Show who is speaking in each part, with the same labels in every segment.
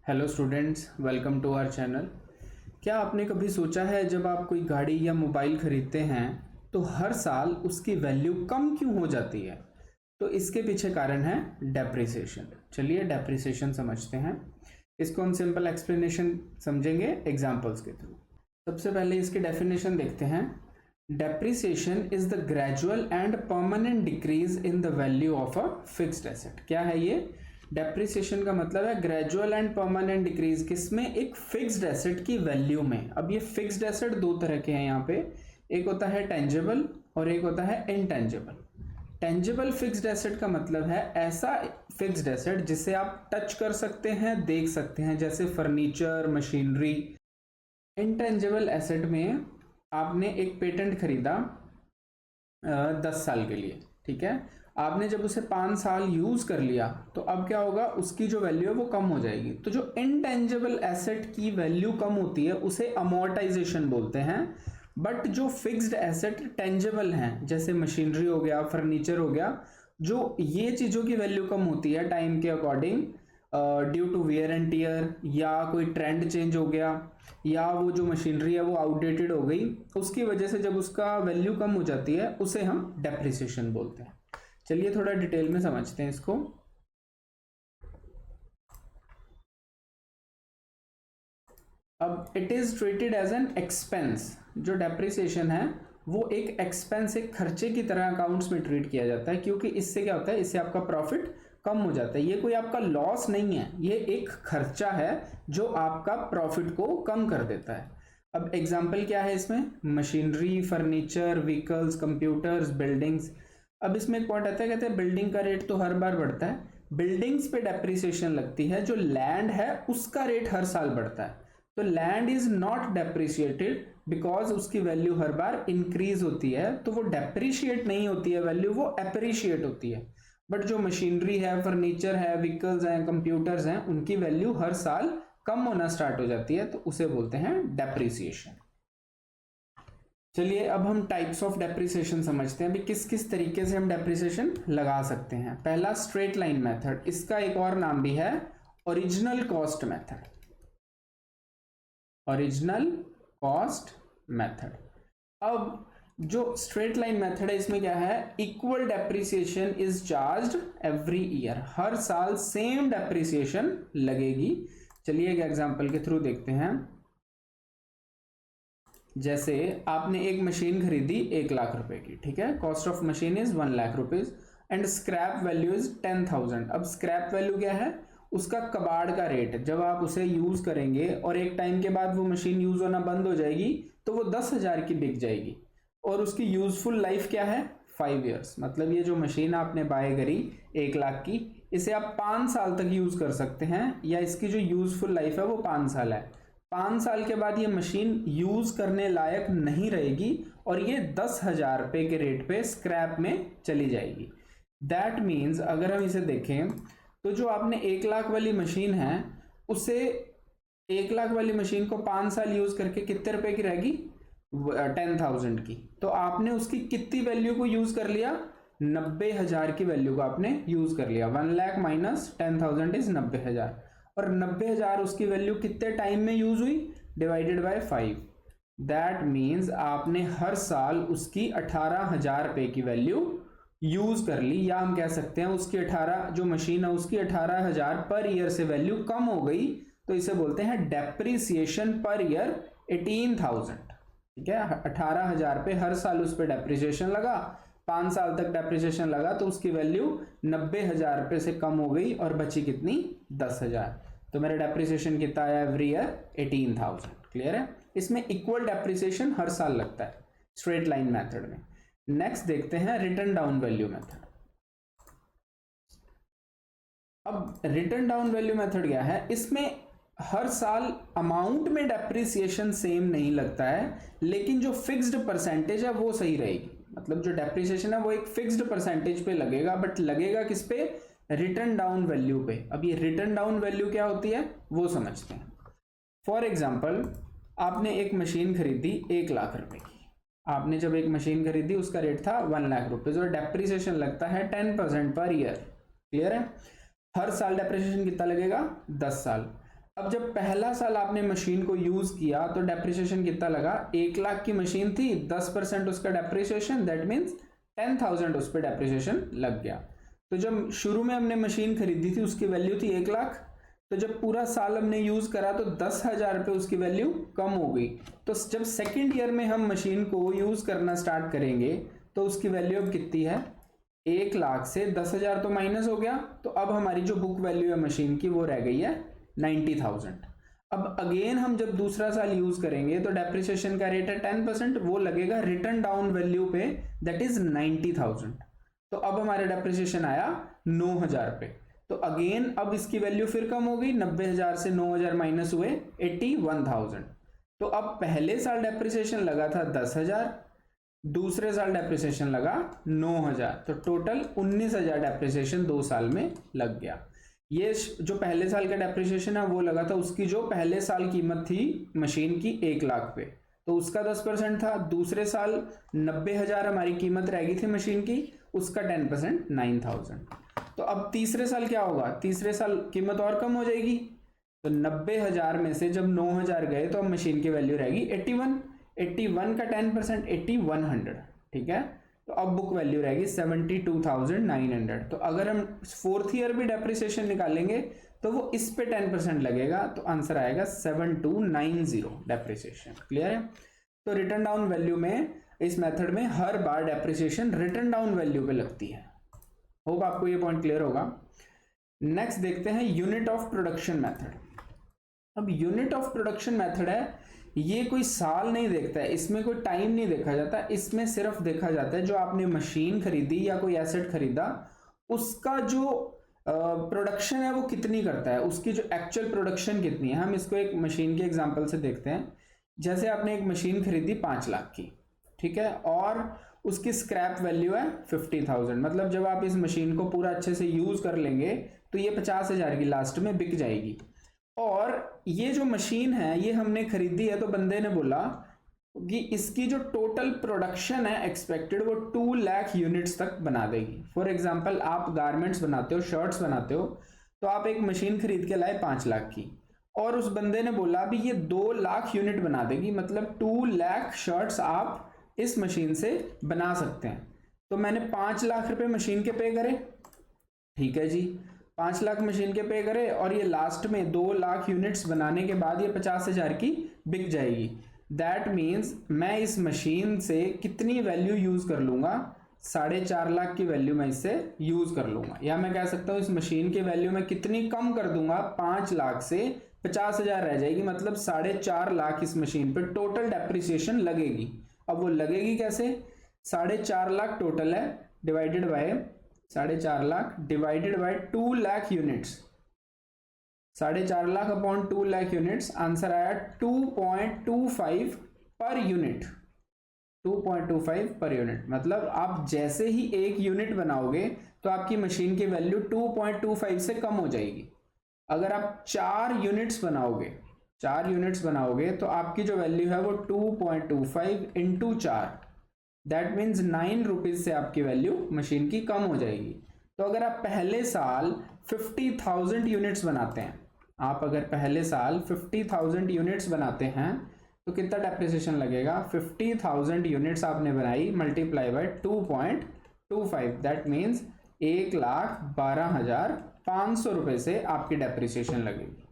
Speaker 1: Hello students, welcome to our channel. क्या आपने कभी सोचा है जब आप कोई गाड़ी या मोबाइल खरीदते हैं तो हर साल उसकी वैल्यू कम क्यों हो जाती है? तो इसके पीछे कारण है डेप्रिसिएशन। चलिए डेप्रिसिएशन समझते हैं। इसको हम सिंपल एक्सप्लेनेशन समझेंगे एग्जांपल्स के थ्रू। सबसे पहले इसकी डेफिनेशन देखते हैं। Depreciation is the gradual and permanent decrease in the value of a fixed asset. क्या है ये? डेप्रिसिएशन का मतलब है ग्रेजुअल एंड परमानेंट डिक्रीज, किसमें? एक फिक्स्ड एसेट की वैल्यू में। अब ये फिक्स्ड एसेट दो तरह के हैं यहाँ पे, एक होता है टेंजिबल और एक होता है इनटेंजिबल। टेंजिबल फिक्स्ड एसेट का मतलब है ऐसा फिक्स्ड एसेट जिसे आप टच कर सकते हैं, देख सकते हैं, जैसे फर्नीचर, मशीनरी। इनटेंजिबल एसेट में आपने एक पेटेंट खरीदा 10 साल के लिए, ठीक है। आपने जब उसे 5 साल यूज कर लिया तो अब क्या होगा? उसकी जो वैल्यू है वो कम हो जाएगी। तो जो इनटेंजिबल एसेट की वैल्यू कम होती है उसे अमोर्टाइजेशन बोलते हैं। बट जो फिक्स्ड एसेट टेंजिबल हैं, जैसे मशीनरी हो गया, फर्नीचर हो गया, जो ये चीजों की वैल्यू कम होती है टाइम के according, due to wear and tear, या कोई ट्रेंड चेंज हो गया, या वो जो मशीनरी है वो आउटडेटेड हो गई, उसकी वजह से जब उसका वैल्यू कम हो जाती है उसे हम डेप्रिसिएशन बोलते हैं। चलिए थोड़ा डिटेल में समझते हैं इसको। अब it is treated as an expense. जो डेप्रिसिएशन है वो एक एक्सपेंस, एक खर्चे की तरह अकाउंट्स में ट्रीट किया जाता है, क्योंकि इससे क्या होता है, इससे आपका प्रॉफिट कम हो जाता है। ये कोई आपका लॉस नहीं है, ये एक खर्चा है जो आपका प्रॉफिट को कम कर देता है। अब एग्जाम्पल क्या है इसमें? Machinery, furniture, vehicles, computers, buildings. अब इसमें एक पॉइंट आता है, कहते हैं बिल्डिंग का रेट तो हर बार बढ़ता है, बिल्डिंग्स पे डेप्रिसिएशन लगती है, जो लैंड है उसका रेट हर साल बढ़ता है। तो land is not depreciated because उसकी वैल्यू हर बार इंक्रीज होती है, तो वो डेप्रिशिएट नहीं होती है वैल्यू, वो एप्रिशिएट होती है। बट जो मशीनरी है, फर्नीचर है, व्हीकल्स हैं, कंप्यूटर्स हैं, उनकी वैल्यू हर साल कम होना स्टार्ट हो जाती है, तो उसे बोलते हैं डेप्रिसिएशन। चलिए अब हम टाइप्स ऑफ डेप्रिसिएशन समझते हैं। अभी किस किस तरीके से हम डेप्रिसिएशन लगा सकते हैं। पहला स्ट्रेट लाइन मेथड, इसका एक और नाम भी है original cost method. Original cost method. अब जो स्ट्रेट लाइन मेथड है इसमें क्या है? Equal depreciation is charged every year. हर साल सेम डेप्रिसिएशन लगेगी। चलिए एक एग्जांपल के थ्रू देखते हैं। जैसे आपने एक मशीन खरीदी 1 लाख रुपए की, ठीक है। Cost of machine is 1 lakh rupees and scrap value is 10,000। अब स्क्रैप वैल्यू क्या है? उसका कबाड़ का रेट। जब आप उसे यूज करेंगे और एक टाइम के बाद वो मशीन यूज होना बंद हो जाएगी तो वो 10,000 की बिक जाएगी, और उसकी यूजफुल लाइफ क्या है? 5 ईयर्स। मतलब ये जो मशीन आपने बाय करी 1 लाख की, इसे आप 5 साल तक यूज कर सकते हैं, या इसकी जो यूजफुल लाइफ है वो 5 साल है। 5 साल के बाद ये मशीन यूज करने लायक नहीं रहेगी और ये 10,000 रुपए के रेट पे स्क्रैप में चली जाएगी। दैट मीन्स अगर हम इसे देखें तो जो आपने 1 लाख वाली मशीन है, उसे 1 लाख वाली मशीन को 5 साल यूज करके कितने रुपए की रहेगी? 10,000 की। तो आपने उसकी कितनी वैल्यू को यूज कर लिया? 90,000 की वैल्यू को आपने यूज कर लिया। 1 लाख माइनस 10,000 इज 90,000, और 90,000 उसकी वैल्यू कितने टाइम में यूज हुई? Divided by 5। दैट मीन्स आपने हर साल उसकी 18,000 रुपए की वैल्यू यूज कर ली, या हम कह सकते हैं उसकी 18, जो मशीन है उसकी 18,000 पर ईयर से वैल्यू कम हो गई, तो इसे बोलते हैं डेप्रिसिएशन पर ईयर 18,000। ठीक है, 18,000 पे हर साल उस पर डेप्रिसिएशन लगा, 5 साल तक डेप्रिसिएशन लगा, तो उसकी वैल्यू 90,000 रुपए से कम हो गई और बची कितनी? 10,000। तो मेरा डेप्रिसिएशन कितना आया एवरी ईयर? 18,000। क्लियर है? इसमें इक्वल डेप्रिसिएशन हर साल लगता है स्ट्रेट लाइन मेथड में। नेक्स्ट देखते हैं रिटर्न डाउन वैल्यू मेथड। अब रिटर्न डाउन वैल्यू मेथड क्या है? इसमें हर साल अमाउंट में डेप्रिसिएशन सेम नहीं लगता है, लेकिन जो फिक्स्ड परसेंटेज है वो सही रहेगी। मतलब जो डेप्रिसिएशन है वो एक फिक्स्ड परसेंटेज पे लगेगा, बट लगेगा किस पे? रिटर्न डाउन वैल्यू पे। अब ये रिटर्न डाउन वैल्यू क्या होती है वो समझते हैं। फॉर एग्जाम्पल, आपने एक मशीन खरीदी 1 लाख रुपए की। आपने जब एक मशीन खरीदी उसका रेट था 1 लाख रुपीज, और डेप्रिसिएशन लगता है 10% पर ईयर। क्लियर है? हर साल डेप्रिसिएशन कितना लगेगा? 10 साल। अब जब पहला साल आपने मशीन को यूज किया तो डेप्रिसिएशन कितना लगा, 1 लाख की मशीन थी, 10% उसका डेप्रिसिएशन, दैट मीन्स 10,000 उस पर डेप्रिसिएशन लग गया। तो जब शुरू में हमने मशीन खरीदी थी उसकी वैल्यू थी 1 लाख, तो जब पूरा साल हमने यूज करा तो 10,000 रुपये उसकी वैल्यू कम हो गई। तो जब सेकेंड ईयर में हम मशीन को यूज करना स्टार्ट करेंगे तो उसकी वैल्यू अब कितनी है, 1 लाख से 10,000 तो माइनस हो गया, तो अब हमारी जो बुक वैल्यू है मशीन की वो रह गई है 90,000। अब अगेन हम जब दूसरा साल यूज करेंगे तो डेप्रिसिएशन का रेट है 10%, वो लगेगा रिटर्न डाउन वैल्यू पे, दैट इज 90,000। तो अब हमारे डेप्रिसिएशन आया 9,000 रुपये। तो अगेन अब इसकी वैल्यू फिर कम हो गई, 90,000 से 9,000 माइनस हुए 81,000। तो अब पहले साल डेप्रिसिएशन लगा था 10,000, दूसरे साल डेप्रिसिएशन लगा 9,000, तो टोटल 19,000 डेप्रिसिएशन 2 साल में लग गया। ये जो पहले साल का डेप्रिसिएशन है वो लगा था उसकी जो पहले साल कीमत थी मशीन की 1 लाख पे, तो उसका 10% था। दूसरे साल 90,000 हमारी कीमत रह गई थी मशीन की, उसका 10% 9,000। तो अब तीसरे साल क्या होगा, तीसरे साल कीमत और कम हो जाएगी, तो 90,000 में से जब 9,000 गए तो अब मशीन की वैल्यू रहेगी 81 का 10% 8100, ठीक है। तो अब बुक वैल्यू रहेगी 72,900। तो अगर हम 4th ईयर भी डेप्रिसिएशन निकालेंगे तो वो इस पे 10% लगेगा, तो आंसर आएगा 7290 डेप्रिसिएशन। क्लियर है। तो रिटर्न डाउन वैल्यू में इस मेथड में हर बार डेप्रिसिएशन रिटर्न डाउन वैल्यू पे लगती है। होप आपको ये पॉइंट क्लियर होगा। नेक्स्ट देखते हैं यूनिट ऑफ प्रोडक्शन मेथड। अब यूनिट ऑफ प्रोडक्शन मेथड है, ये कोई साल नहीं देखता है, इसमें कोई टाइम नहीं देखा जाता, इसमें सिर्फ देखा जाता है जो आपने मशीन खरीदी या कोई एसेट खरीदा उसका जो प्रोडक्शन है वो कितनी करता है, उसकी जो एक्चुअल प्रोडक्शन कितनी है। हम इसको एक मशीन के एग्जांपल से देखते हैं। जैसे आपने एक मशीन खरीदी 5 लाख की, ठीक है, और उसकी स्क्रैप वैल्यू है 50,000, मतलब जब आप इस मशीन को पूरा अच्छे से यूज कर लेंगे तो ये 50,000 की लास्ट में बिक जाएगी। और ये जो मशीन है ये हमने खरीदी है, तो बंदे ने बोला कि इसकी जो टोटल प्रोडक्शन है एक्सपेक्टेड वो 2 लाख यूनिट्स तक बना देगी। फॉर एग्जांपल आप गारमेंट्स बनाते हो, शर्ट्स बनाते हो, तो आप एक मशीन खरीद के लाए 5 लाख की, और उस बंदे ने बोला भी ये 2 लाख यूनिट बना देगी, मतलब 2 लाख शर्ट्स आप इस मशीन से बना सकते हैं। तो मैंने 5 लाख रुपए मशीन के पे करे, ठीक है जी, 5 लाख मशीन के पे करे, और ये लास्ट में 2 लाख यूनिट्स बनाने के बाद ये 50,000 की बिक जाएगी। दैट मीन्स मैं इस मशीन से कितनी वैल्यू यूज कर लूंगा, 4.5 लाख की वैल्यू मैं इससे यूज कर लूंगा, या मैं कह सकता हूं इस मशीन की वैल्यू मैं कितनी कम कर दूंगा, 5 लाख से 50,000 रह जाएगी, मतलब 4.5 लाख इस मशीन पे टोटल डेप्रिसिएशन लगेगी। अब वो लगेगी कैसे, 4.5 लाख टोटल है, divided by 4.5 lakh divided by 2 lakh units, 4.5 lakh upon 2 lakh units, answer आया 2.25 पर यूनिट, 2.25 पर यूनिट। मतलब आप जैसे ही एक यूनिट बनाओगे तो आपकी मशीन की वैल्यू 2.25 से कम हो जाएगी। अगर आप 4 यूनिट्स बनाओगे तो आपकी जो वैल्यू है वो 2.25 इंटू 4, दैट मीन्स 9 रुपीज से आपकी वैल्यू मशीन की कम हो जाएगी। तो अगर आप पहले साल 50,000 यूनिट्स बनाते हैं, आप अगर पहले साल 50,000 यूनिट्स बनाते हैं तो कितना डेप्रिसिएशन लगेगा, 50,000 यूनिट्स आपने बनाई मल्टीप्लाई बाय 2.25, दैट मीन्स 1,12,500 रुपए से आपकी डेप्रिसिएशन लगेगी।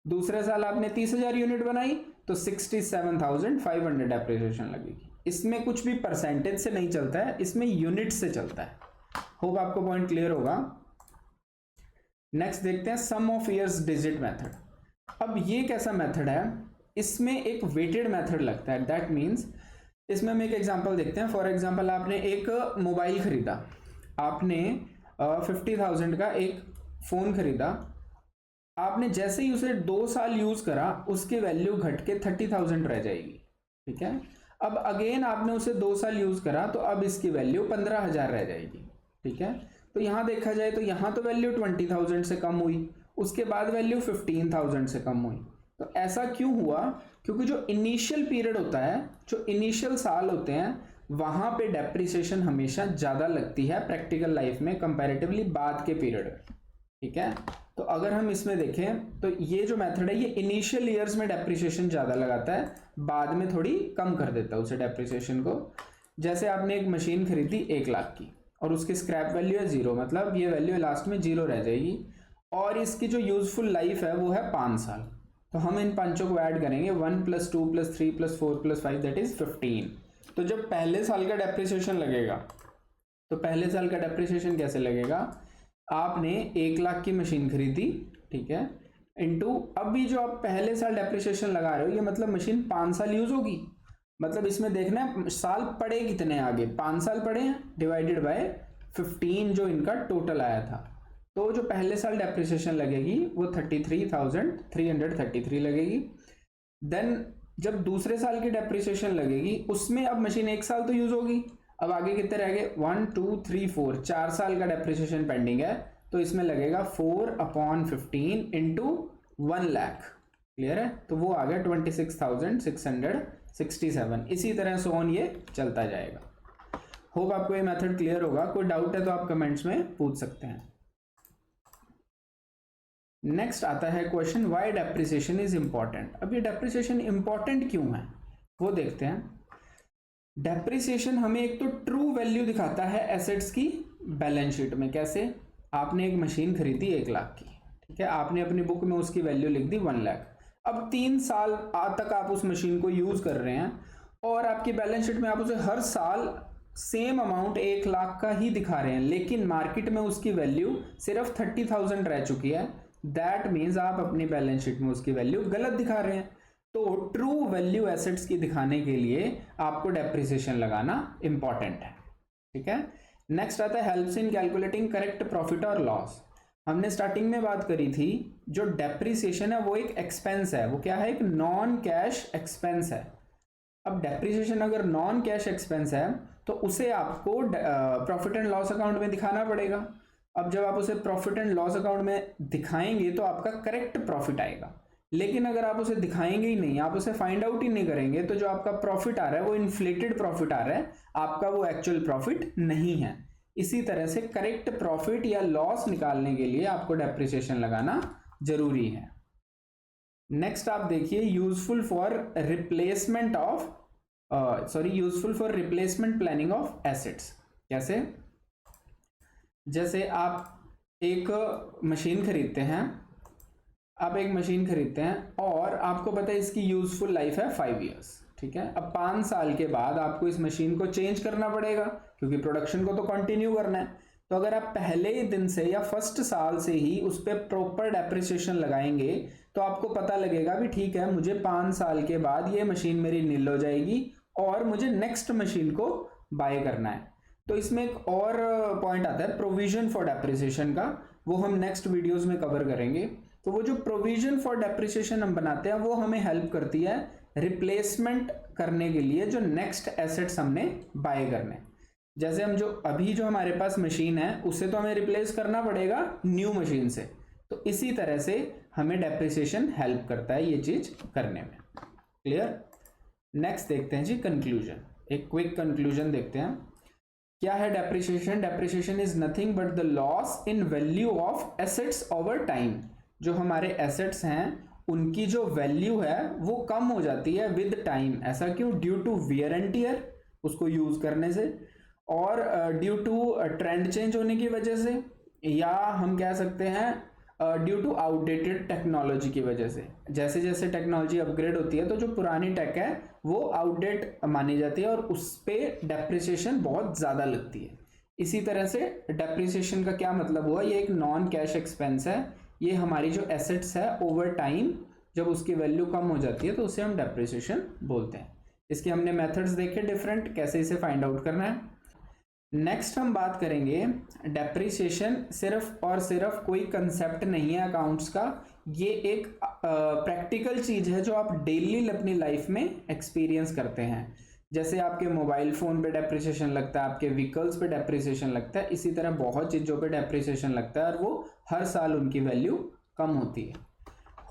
Speaker 1: दूसरे साल आपने 30,000 यूनिट बनाई तो 67,500 डेप्रिसिएशन लगेगी। इसमें कुछ भी परसेंटेज से नहीं चलता है, इसमें यूनिट से चलता है। होप आपको पॉइंट क्लियर होगा। नेक्स्ट देखते हैं सम ऑफ ईयर्स डिजिट मेथड। अब ये कैसा मेथड है, इसमें एक वेटेड मेथड लगता है, दैट मीन्स इसमें हम एक एग्जांपल देखते हैं। फॉर एग्जांपल आपने एक मोबाइल खरीदा, आपने 50,000 का एक फोन खरीदा, आपने जैसे ही उसे 2 साल यूज करा उसकी वैल्यू घट के 30,000 रह जाएगी, ठीक है। अब अगेन आपने उसे 2 साल यूज करा तो अब इसकी वैल्यू 15,000 रह जाएगी, ठीक है। तो यहां देखा जाए तो यहां तो वैल्यू 20,000 से कम हुई, उसके बाद वैल्यू 15,000 से कम हुई। तो ऐसा क्यों हुआ, क्योंकि जो इनिशियल पीरियड होता है, जो इनिशियल साल होते हैं, वहां पे डेप्रिसिएशन हमेशा ज्यादा लगती है प्रैक्टिकल लाइफ में कंपैरेटिवली बाद के पीरियड में, ठीक है। तो अगर हम इसमें देखें तो ये जो मेथड है ये इनिशियल ईयर्स में डेप्रिसिएशन ज़्यादा लगाता है, बाद में थोड़ी कम कर देता है उसे डेप्रिसिएशन को। जैसे आपने एक मशीन खरीदी 1 लाख की और उसकी स्क्रैप वैल्यू है 0, मतलब ये वैल्यू लास्ट में 0 रह जाएगी, और इसकी जो यूजफुल लाइफ है वो है 5 साल। तो हम इन पांचों को ऐड करेंगे, 1 + 2 + 3 + 4 + 5 दैट इज 15। तो जब पहले साल का डेप्रिसिएशन लगेगा, तो पहले साल का डेप्रिसिएशन कैसे लगेगा, आपने 1 लाख की मशीन खरीदी, ठीक है, इनटू अभी जो आप पहले साल डेप्रिसिएशन लगा रहे हो, ये मतलब मशीन 5 साल यूज होगी, मतलब इसमें देखना है साल पड़े कितने आगे, 5 साल पड़े हैं, डिवाइडेड बाय 15 जो इनका टोटल आया था। तो जो पहले साल डेप्रिसिएशन लगेगी वो 33,333 लगेगी। देन जब दूसरे साल की डेप्रिसिएशन लगेगी उसमें अब मशीन 1 साल तो यूज होगी, अब आगे कितने रह गए, 1 2 3 4, 4 साल का डेप्रिसिएशन पेंडिंग है, तो इसमें लगेगा 4/15 इंटू 1 लाख। क्लियर है, तो वो आ गया 26,667। इसी तरह से ऑन ये चलता जाएगा। होप आपको ये मेथड क्लियर होगा। कोई डाउट है तो आप कमेंट्स में पूछ सकते हैं। नेक्स्ट आता है question, why depreciation is important. अब ये डेप्रिसिएशन इंपॉर्टेंट क्यों है वो देखते हैं। डेप्रिसिएशन हमें एक तो ट्रू वैल्यू दिखाता है एसेट्स की बैलेंस शीट में। कैसे, आपने एक मशीन खरीदी 1 लाख की, ठीक है, आपने अपनी बुक में उसकी वैल्यू लिख दी 1 लाख। अब 3 साल तक आप उस मशीन को यूज कर रहे हैं और आपकी बैलेंस शीट में आप उसे हर साल सेम अमाउंट 1 लाख का ही दिखा रहे हैं, लेकिन मार्केट में उसकी वैल्यू सिर्फ 30,000 रह चुकी है। दैट मीन्स आप अपनी बैलेंस शीट में उसकी वैल्यू गलत दिखा रहे हैं। तो ट्रू वैल्यू एसेट्स की दिखाने के लिए आपको डेप्रिसिएशन लगाना इंपॉर्टेंट है, ठीक है। नेक्स्ट आता है helps in calculating correct profit और लॉस। हमने स्टार्टिंग में बात करी थी, जो डेप्रिसिएशन है वो एक एक्सपेंस है, वो क्या है, एक नॉन कैश एक्सपेंस है। अब डेप्रिसिएशन अगर नॉन कैश एक्सपेंस है तो उसे आपको प्रॉफिट एंड लॉस अकाउंट में दिखाना पड़ेगा। अब जब आप उसे प्रॉफिट एंड लॉस अकाउंट में दिखाएंगे तो आपका करेक्ट प्रॉफिट आएगा, लेकिन अगर आप उसे दिखाएंगे ही नहीं, आप उसे फाइंड आउट ही नहीं करेंगे, तो जो आपका प्रॉफिट आ रहा है वो इन्फ्लेटेड प्रॉफिट आ रहा है, आपका वो एक्चुअल प्रॉफिट नहीं है। इसी तरह से करेक्ट प्रॉफिट या लॉस निकालने के लिए आपको डेप्रिसिएशन लगाना जरूरी है। नेक्स्ट आप देखिए, useful for replacement planning of assets. कैसे, जैसे आप एक मशीन खरीदते हैं, और आपको पता है इसकी यूजफुल लाइफ है 5 इयर्स, ठीक है। अब 5 साल के बाद आपको इस मशीन को चेंज करना पड़ेगा क्योंकि प्रोडक्शन को तो कंटिन्यू करना है। तो अगर आप पहले ही दिन से या फर्स्ट साल से ही उस पर प्रॉपर डेप्रिसिएशन लगाएंगे तो आपको पता लगेगा भी ठीक है, मुझे 5 साल के बाद ये मशीन मेरी नील हो जाएगी और मुझे नेक्स्ट मशीन को बाय करना है। तो इसमें एक और पॉइंट आता है प्रोविजन फॉर डेप्रिसिएशन का, वो हम नेक्स्ट वीडियोस में कवर करेंगे। तो वो जो प्रोविजन फॉर डेप्रिसिएशन हम बनाते हैं वो हमें हेल्प करती है रिप्लेसमेंट करने के लिए जो नेक्स्ट एसेट्स हमने बाय करने। जैसे हम जो हमारे पास मशीन है उससे तो हमें रिप्लेस करना पड़ेगा न्यू मशीन से, तो इसी तरह से हमें डेप्रिसिएशन हेल्प करता है ये चीज करने में। क्लियर। नेक्स्ट देखते हैं जी कंक्लूजन, एक क्विक कंक्लूजन देखते हैं। क्या है depreciation? Depreciation is nothing but the loss in value of assets over time. जो हमारे एसेट्स हैं उनकी जो वैल्यू है वो कम हो जाती है विद टाइम। ऐसा क्यों? Due to wear and tear, उसको यूज करने से, और ड्यू टू ट्रेंड चेंज होने की वजह से, या हम कह सकते हैं ड्यू टू आउटडेटेड टेक्नोलॉजी की वजह से। जैसे जैसे टेक्नोलॉजी अपग्रेड होती है तो जो पुरानी टेक है वो आउटडेट मानी जाती है और उस पर डेप्रिसिएशन बहुत ज़्यादा लगती है। इसी तरह से डेप्रिसिएशन का क्या मतलब हुआ? ये एक नॉन कैश एक्सपेंस है। ये हमारी जो एसेट्स है ओवर टाइम जब उसकी वैल्यू कम हो जाती है तो उसे हम डेप्रिसिएशन बोलते हैं। इसके हमने मेथड्स देखे डिफरेंट, कैसे इसे फाइंड आउट करना है। नेक्स्ट हम बात करेंगे डेप्रिसिएशन सिर्फ और सिर्फ कोई कंसेप्ट नहीं है अकाउंट्स का, ये एक प्रैक्टिकल चीज है जो आप डेली अपनी लाइफ में एक्सपीरियंस करते हैं। जैसे आपके मोबाइल फोन पे डेप्रिसिएशन लगता है, आपके व्हीकल्स पे डेप्रिसिएशन लगता है, इसी तरह बहुत चीज़ों पे डेप्रिसिएशन लगता है और वो हर साल उनकी वैल्यू कम होती है।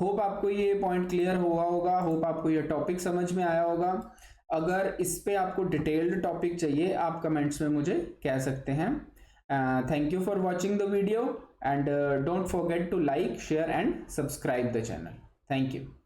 Speaker 1: होप आपको ये पॉइंट क्लियर हुआ होगा, होप आपको ये टॉपिक समझ में आया होगा। अगर इस पे आपको डिटेल्ड टॉपिक चाहिए आप कमेंट्स में मुझे कह सकते हैं। Thank you for watching the video, and don't forget to like, share and subscribe the channel. Thank you.